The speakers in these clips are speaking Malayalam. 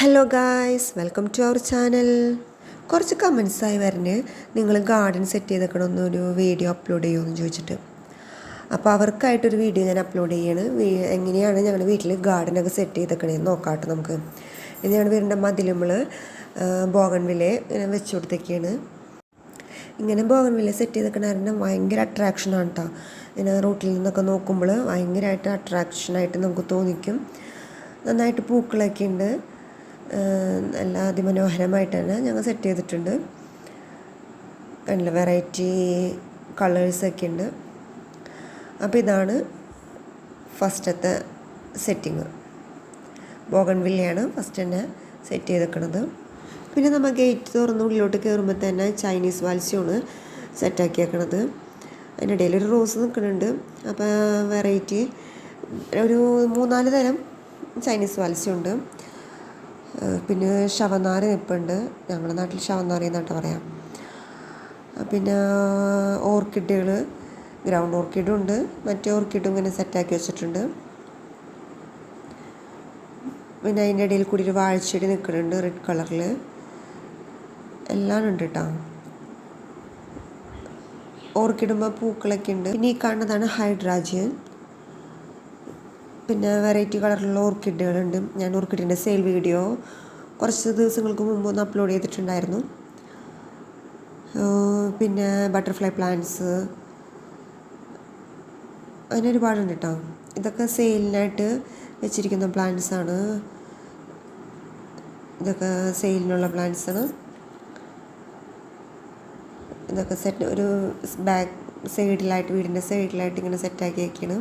Hello guys, welcome to our channel. കുറച്ച് കമൻസായി വരുന്നത് നിങ്ങൾ ഗാർഡൻ സെറ്റ് ചെയ്തേക്കണമെന്നൊരു വീഡിയോ അപ്ലോഡ് ചെയ്യുമെന്ന് ചോദിച്ചിട്ട്. അപ്പോൾ അവർക്കായിട്ടൊരു വീഡിയോ ഞാൻ അപ്ലോഡ് ചെയ്യാണ്. എങ്ങനെയാണ് ഞങ്ങളുടെ വീട്ടിൽ ഗാർഡനൊക്കെ സെറ്റ് ചെയ്തേക്കണേന്ന് നോക്കാട്ടെ നമുക്ക്. ഇത് ഞങ്ങളുടെ വീടിൻ്റെ മതിലുമ്പോൾ ബോഗൺവില്ല ഇങ്ങനെ വെച്ച് കൊടുത്തേക്കാണ്. ഇങ്ങനെ ബോഗൺവില്ല സെറ്റ് ചെയ്തേക്കണ കാരണം ഭയങ്കര അട്രാക്ഷനാണ് കേട്ടോ. ഇങ്ങനെ റോട്ടിൽ നിന്നൊക്കെ നോക്കുമ്പോൾ ഭയങ്കരമായിട്ട് അട്രാക്ഷനായിട്ട് നമുക്ക് തോന്നിക്കും. നന്നായിട്ട് പൂക്കളൊക്കെ ഉണ്ട്. നല്ല അതിമനോഹരമായിട്ട് തന്നെ ഞങ്ങൾ സെറ്റ് ചെയ്തിട്ടുണ്ട്. നല്ല വെറൈറ്റി കളേഴ്സൊക്കെ ഉണ്ട്. അപ്പോൾ ഇതാണ് ഫസ്റ്റത്തെ സെറ്റിങ്. ബോഗൺവില്ലയാണ് ഫസ്റ്റ് തന്നെ സെറ്റ് ചെയ്തേക്കണത്. പിന്നെ നമ്മൾ ഗേറ്റ് തുറന്ന് ഉള്ളിലോട്ട് കയറുമ്പോൾ തന്നെ ചൈനീസ് വാൽസ്യമാണ് സെറ്റാക്കിയേക്കണത്. അതിനിടയിൽ ഒരു റോസ് നിൽക്കുന്നുണ്ട്. അപ്പോൾ വെറൈറ്റി ഒരു 3-4 തരം ചൈനീസ് വാൽസ്യമുണ്ട്. പിന്നെ ശവനാര നിൽപ്പുണ്ട്. ഞങ്ങളുടെ നാട്ടിൽ ശവനാര എന്നാട്ട് പറയാം. പിന്നെ ഓർക്കിഡുകൾ, ഗ്രൗണ്ട് ഓർക്കിഡും ഉണ്ട്, മറ്റേ ഓർക്കിഡും ഇങ്ങനെ സെറ്റാക്കി വെച്ചിട്ടുണ്ട്. പിന്നെ അതിൻ്റെ ഇടയിൽ കൂടി ഒരു വാഴച്ചെടി നിൽക്കുന്നുണ്ട് റെഡ് കളറിൽ. എല്ലാം ഉണ്ട് കേട്ടോ. ഓർക്കിഡുമ്പോൾ പൂക്കളൊക്കെ ഉണ്ട്. പിന്നെ ഈ കാണുന്നതാണ് ഹൈഡ്രാജിയൻ. പിന്നെ വെറൈറ്റി കളറിലുള്ള ഓർക്കിഡുകളുണ്ട്. ഞാൻ ഓർക്കിഡിൻ്റെ സെയിൽ വീഡിയോ കുറച്ച് ദിവസങ്ങൾക്ക് മുമ്പ് ഒന്ന് അപ്ലോഡ് ചെയ്തിട്ടുണ്ടായിരുന്നു. പിന്നെ ബട്ടർഫ്ലൈ പ്ലാന്റ്സ് അങ്ങനെ ഒരുപാടുണ്ട് കേട്ടോ. ഇതൊക്കെ സെയിലിനായിട്ട് വെച്ചിരിക്കുന്ന പ്ലാന്റ്സാണ്. ഇതൊക്കെ സെയിലിനുള്ള പ്ലാന്റ്സാണ്. ഇതൊക്കെ സെറ്റ് ഒരു ബാക്ക് സൈഡിലായിട്ട്, വീടിൻ്റെ സൈഡിലായിട്ട് ഇങ്ങനെ സെറ്റാക്കി വയ്ക്കുകയാണ്.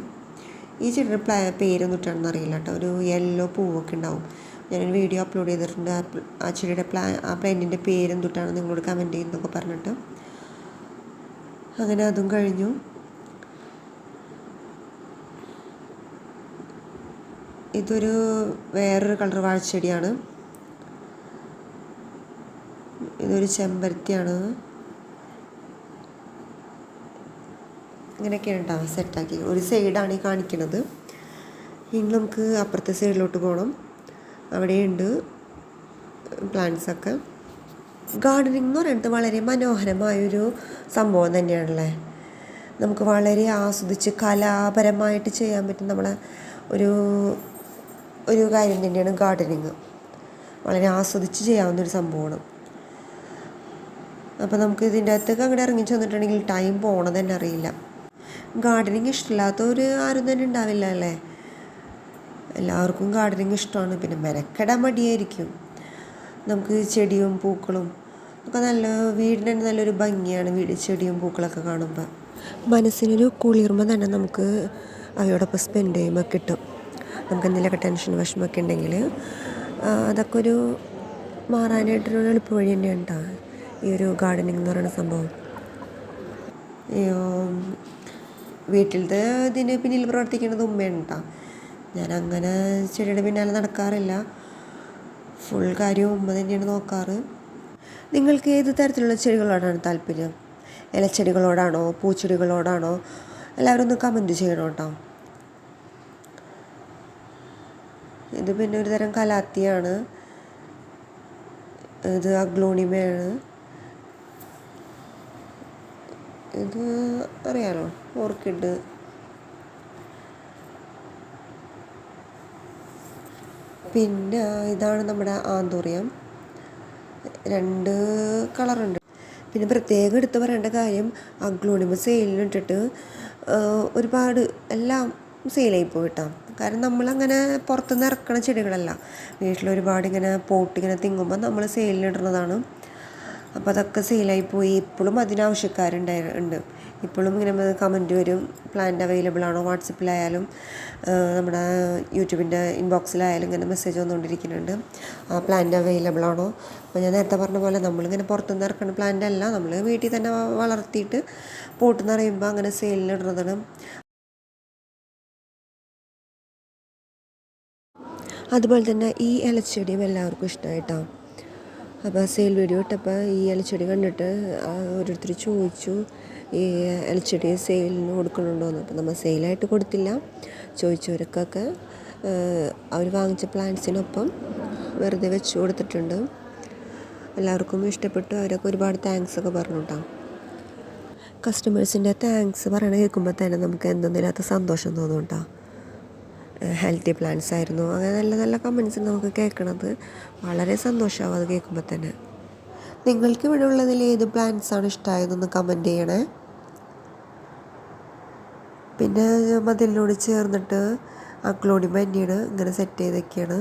ഈ ചെടിയുടെ പേരൊന്നും ഇട്ടാണെന്ന് അറിയില്ല കേട്ടോ. ഒരു യെല്ലോ പൂവൊക്കെ ഉണ്ടാവും. ഞാനൊരു വീഡിയോ അപ്ലോഡ് ചെയ്തിട്ടുണ്ട്. ആ ചെടിയുടെ ആ പ്ലാന്റിൻ്റെ പേരെന്തൊട്ടാണ് നിങ്ങളോട് കമൻറ്റ് ചെയ്യുന്നതൊക്കെ പറഞ്ഞിട്ട്. അങ്ങനെ അതും കഴിഞ്ഞു. ഇതൊരു വേറൊരു കളർ വാഴച്ചെടിയാണ്. ഇതൊരു ചെമ്പരത്തിയാണ്. ഇങ്ങനെയൊക്കെയാണ് കേട്ടോ സെറ്റാക്കി. ഒരു സൈഡാണ് ഈ കാണിക്കുന്നത്. ഇനി നമുക്ക് അപ്പുറത്തെ സൈഡിലോട്ട് പോകണം. അവിടെയുണ്ട് പ്ലാന്റ്സൊക്കെ. ഗാർഡനിങ് എന്ന് പറയുന്നത് വളരെ മനോഹരമായൊരു സംഭവം തന്നെയാണല്ലേ. നമുക്ക് വളരെ ആസ്വദിച്ച് കലാപരമായിട്ട് ചെയ്യാൻ പറ്റും നമ്മളെ ഒരു കാര്യം തന്നെയാണ് ഗാർഡനിങ്. വളരെ ആസ്വദിച്ച് ചെയ്യാവുന്നൊരു സംഭവമാണ്. അപ്പോൾ നമുക്ക് ഇതിൻ്റെ അകത്തൊക്കെ അങ്ങോട്ട് ഇറങ്ങി ചെന്നിട്ടുണ്ടെങ്കിൽ ടൈം പോകണത് തന്നെ അറിയില്ല. ഗാർഡനിങ് ഇഷ്ടമില്ലാത്തവർ ആരും തന്നെ ഉണ്ടാവില്ല അല്ലേ. എല്ലാവർക്കും ഗാർഡനിങ് ഇഷ്ടമാണ്. പിന്നെ മെനക്കെടാൻ മടിയായിരിക്കും. നമുക്ക് ചെടിയും പൂക്കളും ഒക്കെ നല്ല വീടിന് തന്നെ നല്ലൊരു ഭംഗിയാണ്. ചെടിയും പൂക്കളൊക്കെ കാണുമ്പോൾ മനസ്സിനൊരു കുളിർമ തന്നെ നമുക്ക് അവയോടൊപ്പം സ്പെൻഡ് ചെയ്യുമ്പോൾ കിട്ടും. നമുക്ക് എന്തെങ്കിലുമൊക്കെ ടെൻഷൻ വിഷമമൊക്കെ ഉണ്ടെങ്കിൽ അതൊക്കെ ഒരു മാറാനായിട്ടൊരു എളുപ്പ വഴി തന്നെയാണ് കേട്ടോ ഈ ഒരു ഗാർഡനിങ് എന്ന് പറയുന്ന സംഭവം. വീട്ടിലത്തെ ഇതിന് പിന്നിൽ പ്രവർത്തിക്കുന്നത് ഉമ്മയാണ് കേട്ടോ. ഞാനങ്ങനെ ചെടിയുടെ പിന്നാലെ നടക്കാറില്ല. ഫുൾ കാര്യവും ഉമ്മ തന്നെയാണ് നോക്കാറ്. നിങ്ങൾക്ക് ഏത് തരത്തിലുള്ള ചെടികളോടാണ് താല്പര്യം? ഇലച്ചെടികളോടാണോ പൂച്ചെടികളോടാണോ? എല്ലാവരും ഒന്ന് കമൻറ്റ് ചെയ്യണം കേട്ടോ. ഇത് പിന്നെ ഒരു തരം കലാത്തിയാണ്. ഇത് അഗ്ലോണിമയാണ്. ഇത് അറിയാലോ, ഓർക്കിഡ്. പിന്നെ ഇതാണ് നമ്മുടെ ആന്തൂറിയം. 2 കളറുണ്ട്. പിന്നെ പ്രത്യേകം എടുത്ത് പറയേണ്ട കാര്യം, അഗ്ലോണിമ സെയിലിനിട്ടിട്ട് ഒരുപാട് എല്ലാം സെയിലായി പോയിട്ടാ. കാരണം നമ്മളങ്ങനെ പുറത്തുനിന്ന് ഇറക്കണ ചെടികളല്ല. വീട്ടിലൊരുപാട് ഇങ്ങനെ പോട്ടിങ്ങനെ തിങ്ങുമ്പോൾ നമ്മൾ സെയിലിനിടുന്നതാണ്. അപ്പോൾ അതൊക്കെ സെയിലായി പോയി. ഇപ്പോഴും അതിനാവശ്യക്കാരുണ്ട്. ഇപ്പോഴും ഇങ്ങനെ കമൻറ്റ് വരും, പ്ലാന്റ് അവൈലബിൾ ആണോ. വാട്സപ്പിലായാലും നമ്മുടെ യൂട്യൂബിൻ്റെ ഇൻബോക്സിലായാലും ഇങ്ങനെ മെസ്സേജ് വന്നുകൊണ്ടിരിക്കുന്നുണ്ട്, ആ പ്ലാന്റ് അവൈലബിൾ ആണോ. അപ്പോൾ ഞാൻ നേരത്തെ പറഞ്ഞ പോലെ നമ്മളിങ്ങനെ പുറത്തുനിന്ന് ഇറക്കുന്ന പ്ലാന്റ് അല്ല, നമ്മൾ വീട്ടിൽ തന്നെ വളർത്തിയിട്ട് പോട്ട് നിറയുമ്പോൾ അങ്ങനെ സെയിലിനിടുന്നതാണ്. അതുപോലെ തന്നെ ഈ ഇലച്ചെടിയും എല്ലാവർക്കും ഇഷ്ടമായിട്ടാണ്. അപ്പോൾ സെയിൽ വീഡിയോ ഇട്ടപ്പോൾ ഈ ഇലച്ചെടി കണ്ടിട്ട് ഓരോരുത്തർ ചോദിച്ചു ഈ ഇലച്ചെടി സെയിലിന് കൊടുക്കണുണ്ടോയെന്ന്. അപ്പോൾ നമ്മൾ സെയിലായിട്ട് കൊടുത്തില്ല. ചോദിച്ചവർക്കൊക്കെ അവർ വാങ്ങിച്ച പ്ലാന്റ്സിനൊപ്പം വെറുതെ വെച്ച് കൊടുത്തിട്ടുണ്ട്. എല്ലാവർക്കും ഇഷ്ടപ്പെട്ടു. അവരൊക്കെ ഒരുപാട് താങ്ക്സ് ഒക്കെ പറഞ്ഞു കേട്ടോ. കസ്റ്റമേഴ്സിൻ്റെ താങ്ക്സ് പറയണ കേൾക്കുമ്പോൾ തന്നെ നമുക്ക് എന്തെന്നില്ലാത്ത സന്തോഷം തോന്നും കേട്ടോ. ഹെൽത്തി പ്ലാൻസ് ആയിരുന്നു, അങ്ങനെ നല്ല നല്ല കമൻസ് നമുക്ക് കേൾക്കണത് വളരെ സന്തോഷമാവും അത് കേൾക്കുമ്പോൾ തന്നെ. നിങ്ങൾക്ക് ഇവിടെ ഉള്ളതിൽ ഏത് പ്ലാൻസാണ് ഇഷ്ടമായതെന്നൊന്ന് കമൻറ്റ് ചെയ്യണേ. പിന്നെ മതിലിനോട് ചേർന്നിട്ട് അഗ്ലോണിമ ഇങ്ങനെ സെറ്റ് ചെയ്തൊക്കെയാണ്.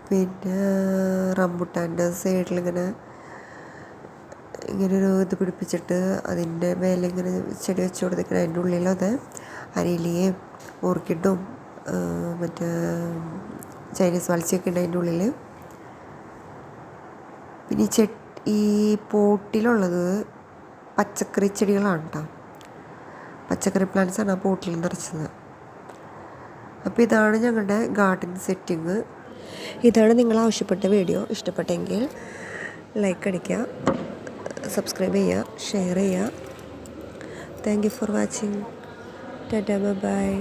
പിന്നെ റംബുട്ടാൻ്റെ സൈഡിലിങ്ങനെ ഇങ്ങനൊരു ഇത് പിടിപ്പിച്ചിട്ട് അതിൻ്റെ മേലെ ഇങ്ങനെ ചെടി വെച്ച് കൊടുത്തിരിക്കണം. അതിൻ്റെ ഉള്ളിലത് അരിയിലയും ഓർക്കിഡും മറ്റേ ചൈനീസ് വാൽസിയൊക്കെ ഉണ്ട് അതിൻ്റെ ഉള്ളിൽ. പിന്നെ ഈ പോട്ടിലുള്ളത് പച്ചക്കറി ചെടികളാണ് കേട്ടോ. പച്ചക്കറി പ്ലാന്റ്സാണ് ആ പോട്ടിൽ നിറച്ചത്. അപ്പോൾ ഇതാണ് ഞങ്ങളുടെ ഗാർഡൻ സെറ്റിങ്. ഇതാണ് നിങ്ങൾ ആവശ്യപ്പെട്ട വീഡിയോ. ഇഷ്ടപ്പെട്ടെങ്കിൽ ലൈക്ക് അടിക്കുക, സബ്സ്ക്രൈബ് ചെയ്യുക, ഷെയർ ചെയ്യുക. Thank you for watching. Tata bye.